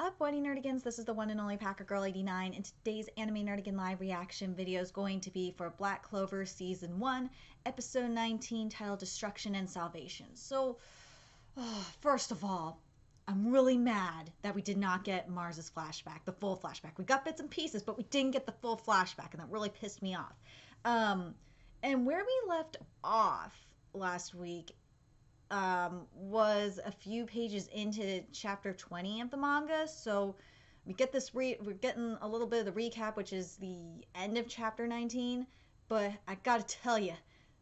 up, Whitey Nerdigans? This is the one and only Packer Girl 89, and today's Anime Nerdigan live reaction video is going to be for Black Clover Season 1, Episode 19, titled Destruction and Salvation. So, first of all, I'm really mad that we did not get Mars's flashback, the full flashback. We got bits and pieces, but we didn't get the full flashback, and that really pissed me off. And where we left off last week was a few pages into chapter 20 of the manga, so we get this we're getting a little bit of the recap, which is the end of chapter 19. But I gotta tell you,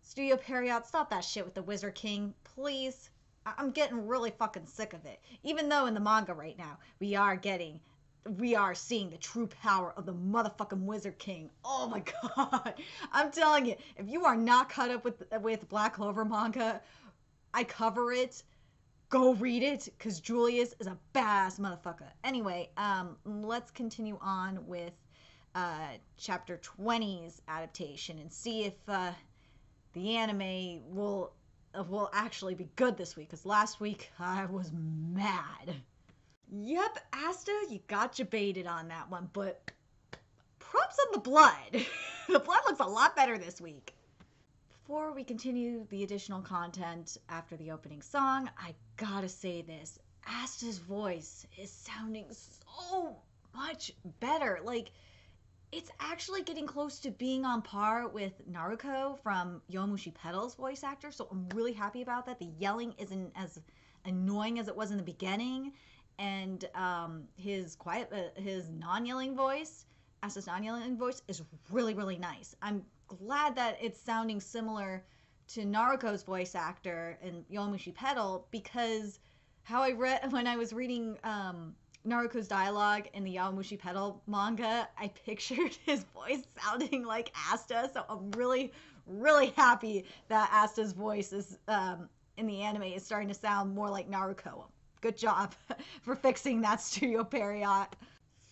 Studio Period, stop that shit with the Wizard King, please. I'm getting really fucking sick of it. Even though in the manga right now we are seeing the true power of the motherfucking Wizard King. Oh my god, I'm telling you, if you are not caught up with Black Clover manga, I cover it. Go read it, because Julius is a badass motherfucker. Anyway, let's continue on with chapter 20's adaptation and see if the anime will actually be good this week, because last week I was mad. Yep, Asta, you got you baited on that one, but props on the blood. The blood looks a lot better this week. Before we continue the additional content after the opening song, I gotta say this. Asta's voice is sounding so much better. Like, it's actually getting close to being on par with Naruko from Yowamushi Pedal's voice actor, so I'm really happy about that. The yelling isn't as annoying as it was in the beginning, and his non-yelling voice, Asta's non-yelling voice, is really, really nice. I'm glad that it's sounding similar to Naruko's voice actor in Yowamushi Pedal, because how I read when I was reading Naruko's dialogue in the Yowamushi Pedal manga, I pictured his voice sounding like Asta, so I'm really, really happy that Asta's voice is in the anime is starting to sound more like Naruko. Good job for fixing that, Studio Period.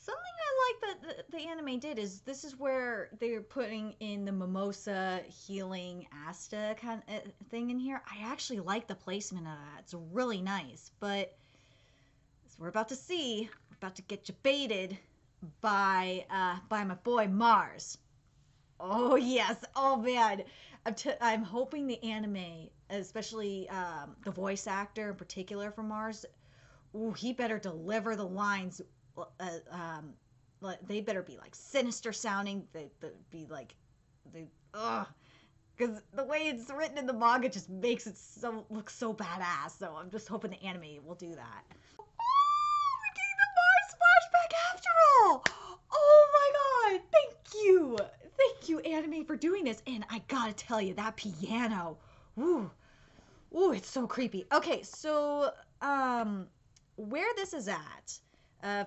Something I like that the anime did is this is where they're putting in the mimosa healing Asta kind of thing in here. I actually like the placement of that. It's really nice. But as we're about to see, we're about to get you baited by my boy Mars. Oh yes, oh man. I'm hoping the anime, especially the voice actor in particular for Mars, ooh, he better deliver the lines. They better be like sinister sounding. They be like, because the way it's written in the manga just makes it look so badass. So I'm just hoping the anime will do that. Oh, we're getting the Mars flashback after all. Oh my god, thank you, anime, for doing this. And I gotta tell you, that piano, ooh, it's so creepy. Okay, so where this is at.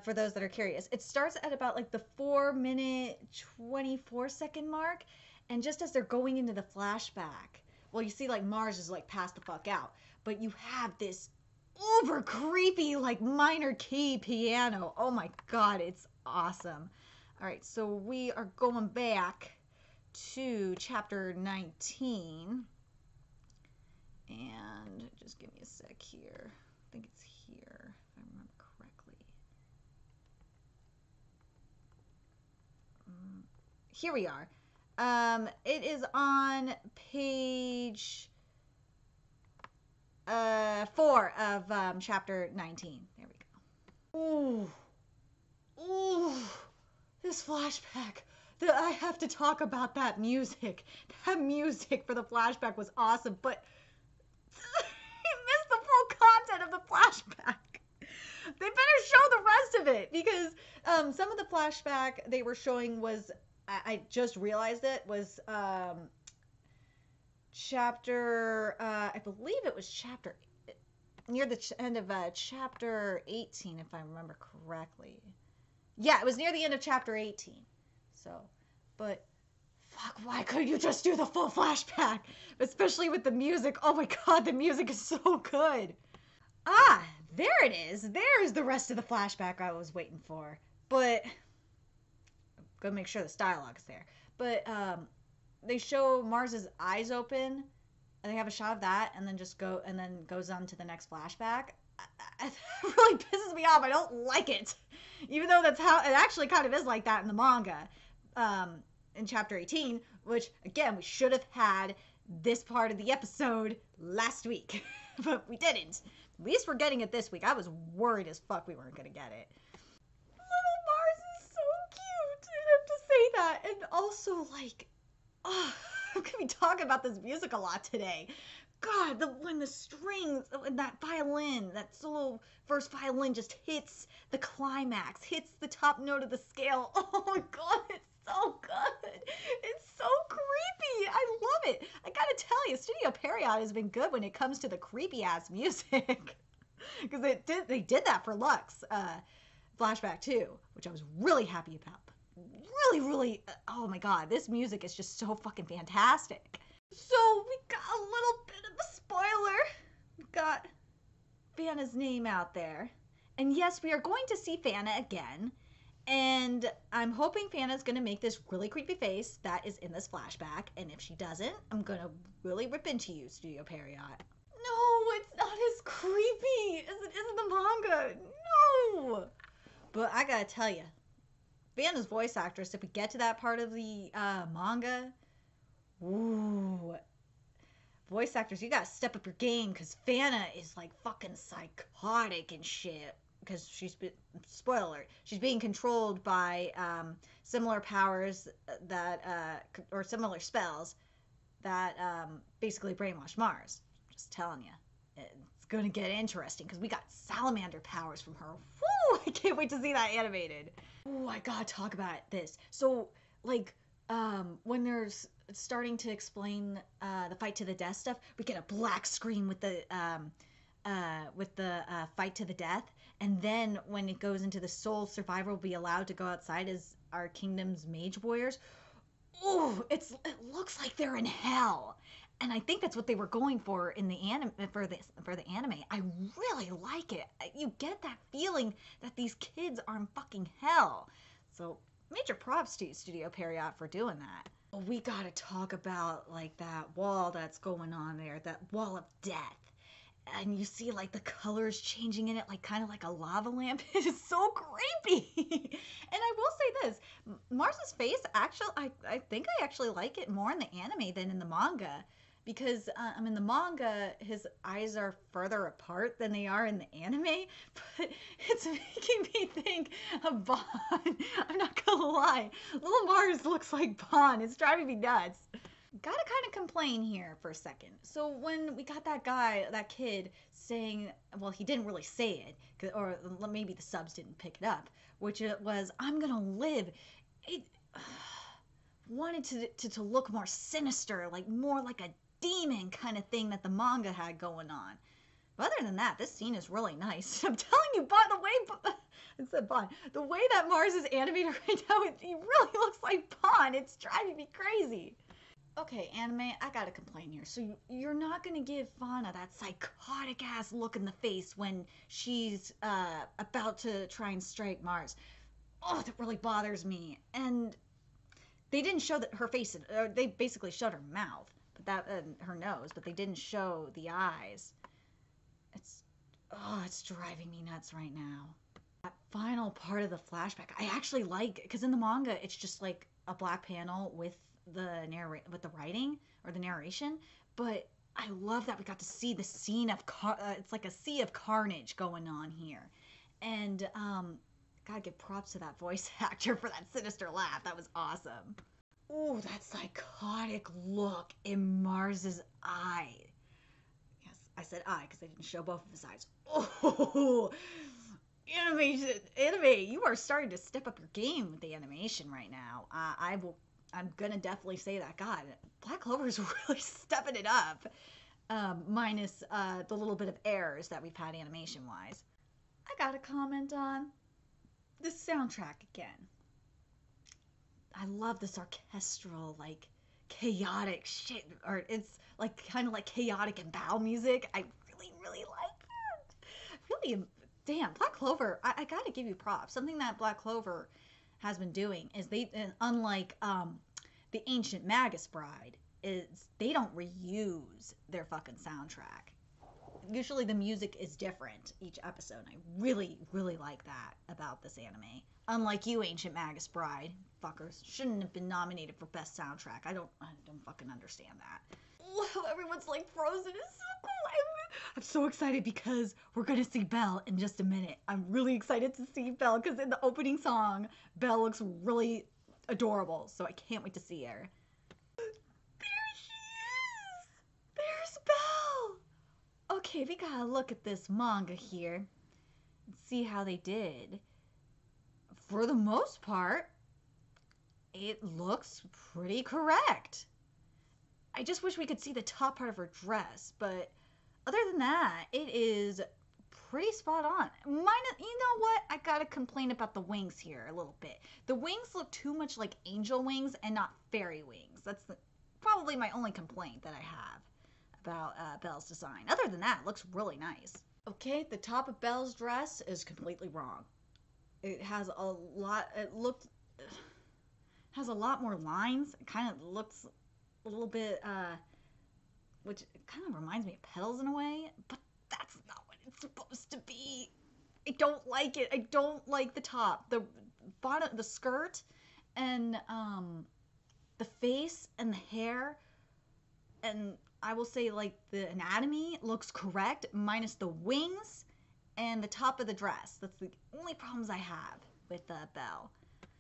For those that are curious, it starts at about like the 4-minute 24-second mark, and just as they're going into the flashback, well, you see like Mars is like passed the fuck out, but you have this uber creepy like minor key piano. Oh my god, it's awesome. All right, so we are going back to chapter 19, and just give me a sec here. I think it's here, if I remember correctly. Here we are. It is on page 4 of chapter 19. There we go. Ooh, this flashback. I have to talk about that music. That music for the flashback was awesome, but you missed the full content of the flashback. They better show the rest of it, because some of the flashback they were showing was, I just realized it, was chapter, I believe it was chapter, near the end of chapter 18, if I remember correctly. Yeah, it was near the end of chapter 18. So, but fuck, why couldn't you just do the full flashback? Especially with the music. Oh my god, the music is so good. Ah, there it is. There's the rest of the flashback I was waiting for. But I'm gonna make sure this dialogue is there. But they show Mars's eyes open, and they have a shot of that, and then goes on to the next flashback. It really pisses me off. I don't like it. Even though that's how it actually kind of is like that in the manga, in chapter 18, which again we should have had this part of the episode last week, but we didn't. At least we're getting it this week. I was worried as fuck we weren't gonna get it. Little Mars is so cute. I have to say that. And also, like, oh, I'm gonna be talking about this music a lot today. God, when the strings, when that violin, that solo first violin just hits the climax, hits the top note of the scale. Oh my God, it's so good. It's so creepy. I love it. I gotta tell you, Studio Period has been good when it comes to the creepy ass music. Because they did that for Lux Flashback 2, which I was really happy about. Really, oh my God, this music is just so fucking fantastic. So we got a little bit of a spoiler. We got Vanna's name out there. And yes, we are going to see Vanna again. And I'm hoping Vanna's going to make this really creepy face that is in this flashback. And if she doesn't, I'm going to really rip into you, Studio Period. No, it's not as creepy as it is in the manga. No. But I gotta tell you, Vanna's voice actress, if we get to that part of the manga, ooh, voice actors, you gotta step up your game, because Vanna is like fucking psychotic and shit. Because spoiler alert, she's being controlled by similar powers that, or similar spells that basically brainwash Mars. Just telling you, it's gonna get interesting because we got salamander powers from her. Woo! I can't wait to see that animated. Ooh, I gotta talk about this. So, like, when there's starting to explain the fight to the death stuff, we get a black screen with the fight to the death, and then when it goes into the soul, Survivor will be allowed to go outside as our kingdom's mage warriors. Ooh, it looks like they're in hell. And I think that's what they were going for in the anime for the anime. I really like it. You get that feeling that these kids are in fucking hell. So major props to Studio Period for doing that. We gotta talk about like that wall that's going on there, that wall of death. And you see like the colors changing in it, like kind of like a lava lamp. It is so creepy. And I will say this, Mars's face, actually, I think I actually like it more in the anime than in the manga. Because in the manga, his eyes are further apart than they are in the anime, but it's making me think of Bon. I'm not gonna lie. Little Mars looks like Bon. It's driving me nuts. Gotta kind of complain here for a second. So when we got that kid saying, well, he didn't really say it, or maybe the subs didn't pick it up, which it was, I'm gonna live. It wanted to look more sinister, like more like a demon kind of thing that the manga had going on. But other than that, this scene is really nice. I'm telling you, by the way, I said Bon, the way that Mars is animated right now, he really looks like Bon. It's driving me crazy. Okay, anime, I gotta complain here. So you're not gonna give Fauna that psychotic ass look in the face when she's about to try and strike Mars. Oh, that really bothers me. And they didn't show her face, or they basically showed her mouth, but that her nose, but they didn't show the eyes. It's driving me nuts right now. That final part of the flashback, I actually like, because in the manga, it's just like a black panel with the writing or the narration, but I love that we got to see the scene of it's like a sea of carnage going on here. And gotta give props to that voice actor for that sinister laugh. That was awesome. Ooh, that psychotic look in Mars's eye. Yes, I said eye because they didn't show both of his eyes. Oh, anime, you are starting to step up your game with the animation right now. I'm gonna definitely say that. God, Black Clover is really stepping it up. Minus the little bit of errors that we've had animation-wise. I gotta comment on the soundtrack again. I love this orchestral, like, chaotic shit. Or it's like kind of like chaotic and bow music. I really like that. Really, damn, Black Clover, I gotta give you props. Something that Black Clover has been doing is unlike the Ancient Magus Bride, is they don't reuse their fucking soundtrack. usually the music is different each episode. I really, really like that about this anime. Unlike you, Ancient Magus Bride, fuckers, shouldn't have been nominated for best soundtrack. I don't fucking understand that. Oh, everyone's like frozen. It's so cool. I'm so excited because we're gonna see Belle in just a minute. I'm really excited to see Belle because in the opening song, Belle looks really adorable. So I can't wait to see her. There she is. There's Belle. Okay, we gotta look at this manga here and see how they did. For the most part, it looks pretty correct. I just wish we could see the top part of her dress, but other than that, it is pretty spot on. You know what? I gotta complain about the wings here a little bit. The wings look too much like angel wings and not fairy wings. That's probably my only complaint that I have about Belle's design. Other than that, it looks really nice. Okay, the top of Belle's dress is completely wrong. It has a lot. Has a lot more lines. It kind of looks a little bit, which kind of reminds me of petals in a way, but that's not what it's supposed to be. I don't like it. I don't like the top, the bottom, the skirt, and the face and the hair, and I will say like the anatomy looks correct, minus the wings and the top of the dress. That's the only problems I have with Belle.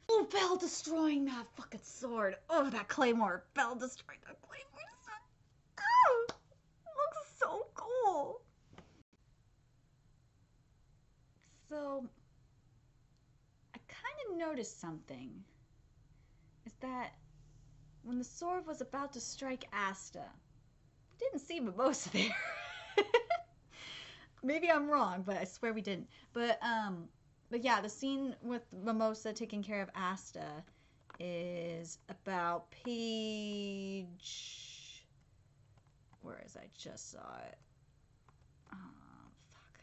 Oh, Belle destroying that fucking sword. Oh, that claymore. Belle destroying that claymore. Oh, looks so cool. So, I kind of noticed something. Is that when the sword was about to strike Asta, didn't see Mimosa there. Maybe I'm wrong, but I swear we didn't. But yeah, the scene with Mimosa taking care of Asta is about page... Where is I just saw it? Oh, fuck.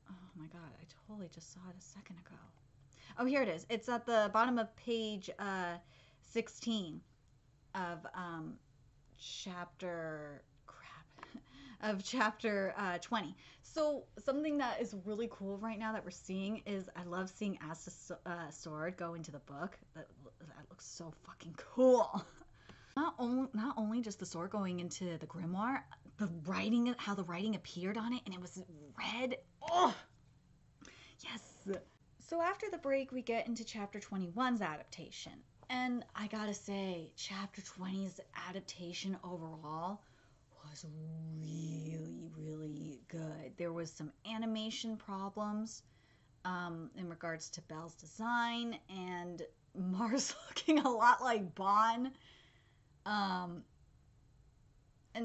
Oh my god, I totally just saw it a second ago. Oh, here it is. It's at the bottom of page 16 of chapter... of chapter 20. So something that is really cool right now that we're seeing is I love seeing Asta's sword go into the book. That looks so fucking cool. Not only just the sword going into the grimoire, the writing, how the writing appeared on it, and it was red. Oh, yes. So after the break, we get into chapter 21's adaptation. And I gotta say, chapter 20's adaptation overall was really, really good. There was some animation problems in regards to Belle's design and Mars looking a lot like Bon. And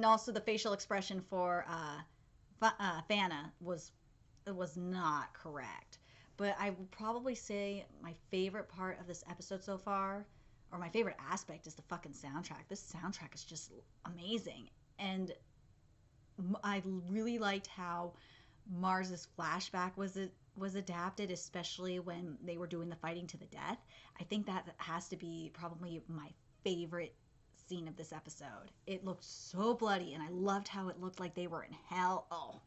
also the facial expression for Fana was not correct. But I would probably say my favorite part of this episode so far, or my favorite aspect, is the fucking soundtrack. This soundtrack is just amazing. And I really liked how Mars's flashback was adapted, especially when they were doing the fighting to the death. I think that has to be probably my favorite scene of this episode. It looked so bloody, and I loved how it looked like they were in hell. Oh,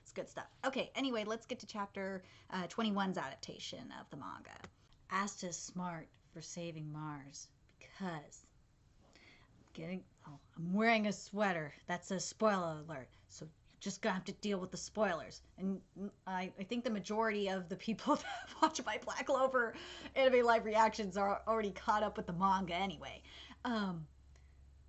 it's good stuff. Okay, anyway, let's get to chapter 21's adaptation of the manga. Asta's smart for saving Mars because I'm wearing a sweater that says spoiler alert, so you're just gonna have to deal with the spoilers. And I think the majority of the people that watch my Black Clover anime live reactions are already caught up with the manga anyway.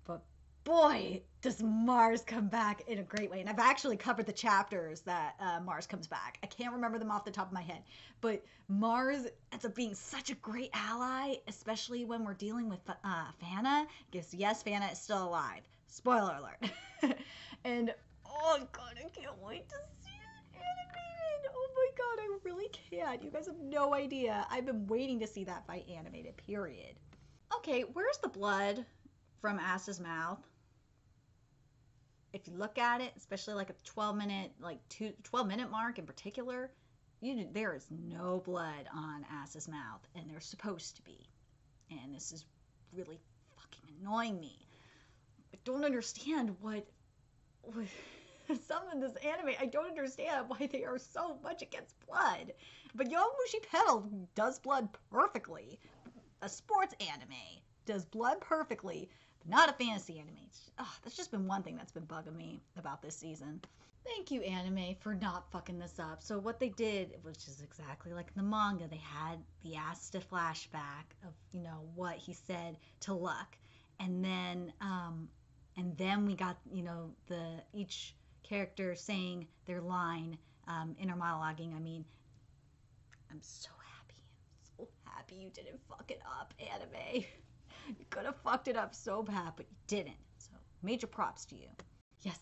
But boy, does Mars come back in a great way. And I've actually covered the chapters that Mars comes back. I can't remember them off the top of my head. But Mars ends up being such a great ally, especially when we're dealing with Fana. Because yes, Fana is still alive. Spoiler alert. And oh god, I can't wait to see it animated. Oh my god, I really can't. You guys have no idea. I've been waiting to see that fight animated, period. Okay, where's the blood from Asta's mouth? If you look at it, especially like at the 12-minute mark in particular, there is no blood on Asta's mouth, and there's supposed to be. And this is really fucking annoying me. I don't understand what some of this anime, I don't understand why they are so much against blood. But Yowamushi Pedal does blood perfectly. A sports anime does blood perfectly, but not a fantasy anime. That's just been one thing that's been bugging me about this season. Thank you, anime, for not fucking this up. So what they did, which is exactly like in the manga, they had the Asta flashback of, what he said to Luck. And then we got, each character saying their line, inner monologuing. I mean, I'm so happy you didn't fuck it up, anime. You could have fucked it up so bad, but you didn't. So major props to you. Yes,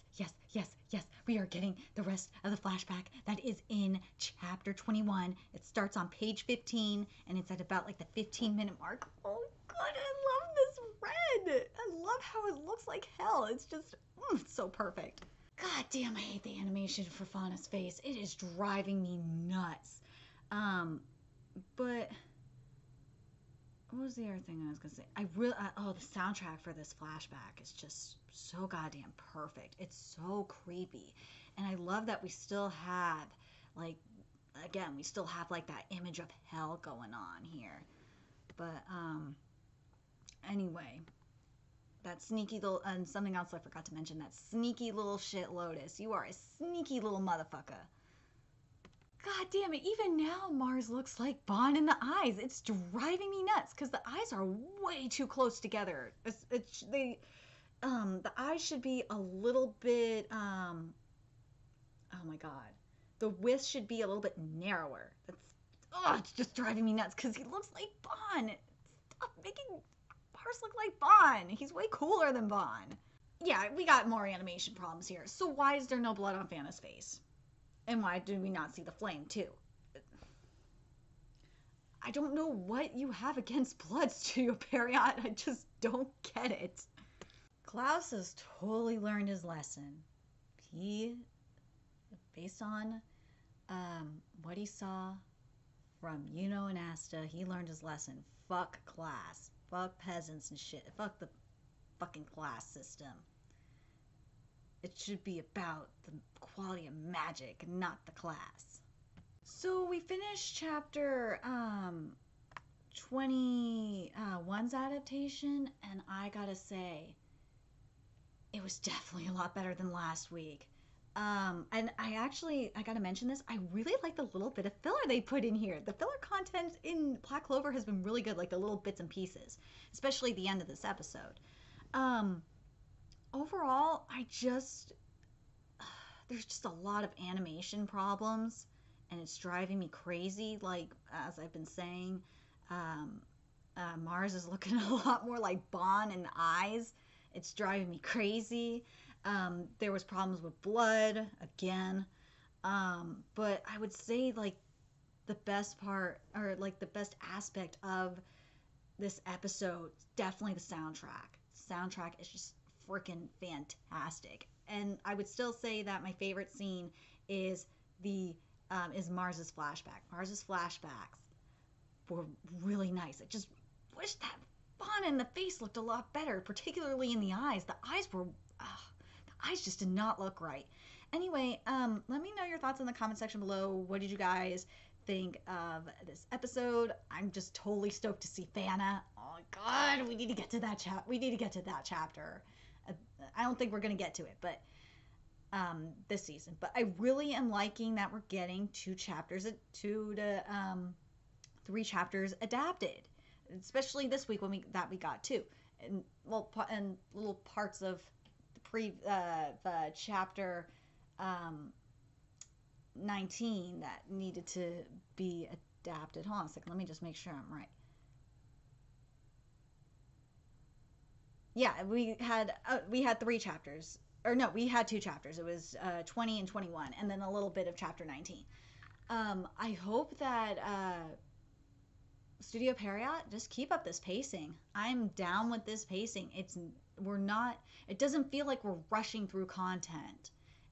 we are getting the rest of the flashback that is in chapter 21. It starts on page 15 and it's at about like the 15-minute mark. Oh god, I love this red. I love how it looks like hell. It's just, it's so perfect. God damn, I hate the animation for Fauna's face. It is driving me nuts. But what was the other thing I was gonna say? The soundtrack for this flashback is just so goddamn perfect. It's so creepy, and I love that we still have like that image of hell going on here. But anyway, that sneaky little, and something else I forgot to mention, that sneaky little shit Lotus. You are a sneaky little motherfucker. God damn it, even now Mars looks like Bond in the eyes. It's driving me nuts because the eyes are way too close together. The eyes should be a little bit, oh my god. The width should be a little bit narrower. It's just driving me nuts because he looks like Bond. Stop making Mars look like Bond. He's way cooler than Bond. Yeah, we got more animation problems here. So why is there no blood on Fana's face? And why do we not see the flame, too? I don't know what you have against blood, Studio Period. I just don't get it. Klaus has totally learned his lesson. Based on what he saw from Yuno and Asta, he learned his lesson. Fuck class. Fuck peasants and shit. Fuck the fucking class system. It should be about the quality of magic, not the class. So we finished chapter 21's adaptation, and I gotta say, it was definitely a lot better than last week. And I gotta mention this, I really like the little bit of filler they put in here. The filler content in Black Clover has been really good, like the little bits and pieces, especially the end of this episode. Overall, there's just a lot of animation problems, and it's driving me crazy. Like, as I've been saying, Mars is looking a lot more like Bond in the eyes. It's driving me crazy. There was problems with blood, again. But I would say, like, the best part, or, like, the best aspect of this episode, definitely the soundtrack. The soundtrack is just freaking fantastic. And I would still say that my favorite scene is Mars's flashback. Mars's flashbacks were really nice. I just wish that Fauna in the face looked a lot better, particularly in the eyes. The eyes just did not look right. Anyway, let me know your thoughts in the comment section below. What did you guys think of this episode? I'm just totally stoked to see Fana. Oh my god, we need to get to that chapter. I don't think we're gonna get to it, but this season. But I really am liking that we're getting 3 chapters adapted, especially this week when we got 2, and little parts of the chapter 19 that needed to be adapted. Hold on a second, let me just make sure I'm right. Yeah, we had 3 chapters. Or no, we had 2 chapters. It was 20 and 21, and then a little bit of chapter 19. I hope that Studio Period just keep up this pacing. I'm down with this pacing. It doesn't feel like we're rushing through content,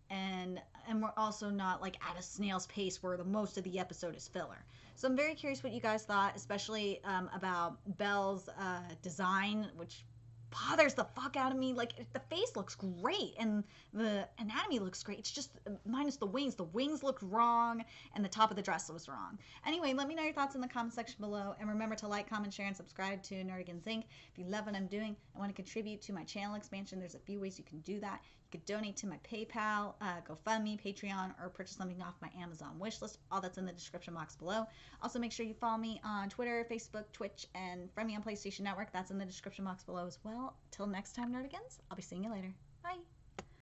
and we're also not like at a snail's pace where the most of the episode is filler. So I'm very curious what you guys thought, especially about Belle's design, which bothers the fuck out of me. Like, the face looks great and the anatomy looks great. It's just minus the wings. The wings looked wrong and the top of the dress was wrong. Anyway, let me know your thoughts in the comment section below. And remember to like, comment, share, and subscribe to Nerdigans Inc. If you love what I'm doing and want to contribute to my channel expansion, there's a few ways you can do that. You could donate to my PayPal, GoFundMe, Patreon, or purchase something off my Amazon wishlist. All that's in the description box below. Also, make sure you follow me on Twitter, Facebook, Twitch, and friend me on PlayStation Network. That's in the description box below as well. Till next time, Nerdigans, I'll be seeing you later. Bye.